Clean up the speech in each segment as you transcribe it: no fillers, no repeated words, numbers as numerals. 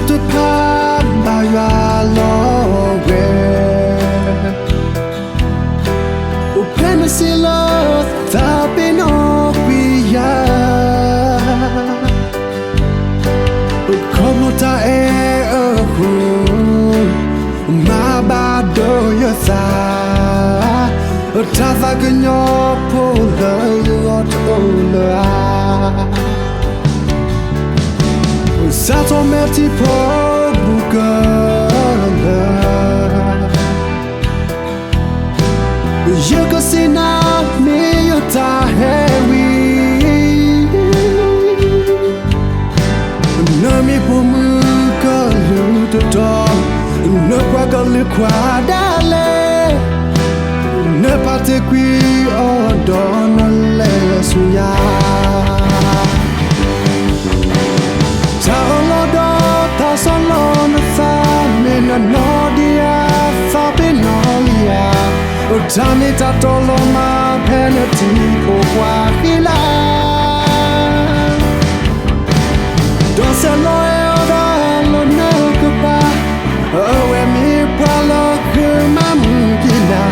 to pop by your love. Open a seal of tapping up come ta ma ba do yo sa ta va que nyo po le yo to le sa to metti po buka you can see now me you ta heavy no me po mu ka lu to no kwa ka lu kwa dale ne pa te qui o don le suya ta lo do ta solo na sa me no dia fa pe no lia o ta me ta tolo ma penalty po kwa hila do se lo e ora lo ne ko pa o e mi pa lo ke ma mu kina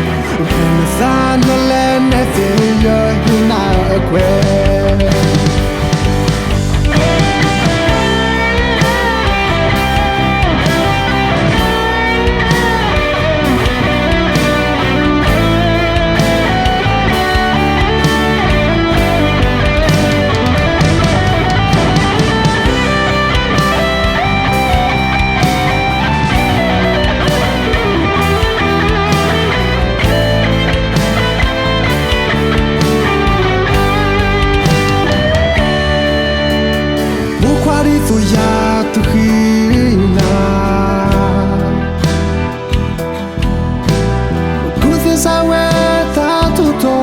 sa no le ne te yo hina e kwe tu ya tu hina kuthi sa we ta tu to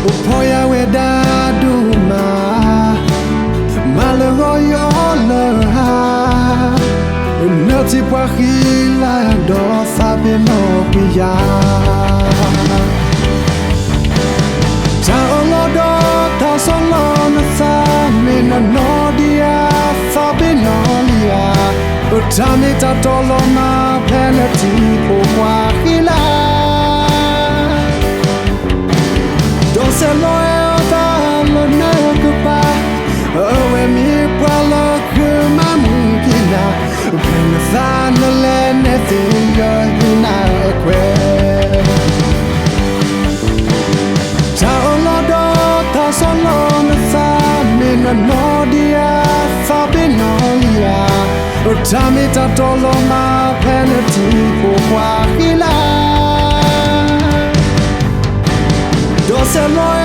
o poya we da du ma le royo le ha no ti pa hila do sabe no ya solo na sa me no dia fa benolia o tami ta tolo ma penalty po kwa hila do se lo e ta lo na ko pa o e mi pa lo ke ma mu kina pena sa no le ne te yo na kwe solo na sa me no dia fa benolia o tami ta tolo ma penalty po kwa hila do se lo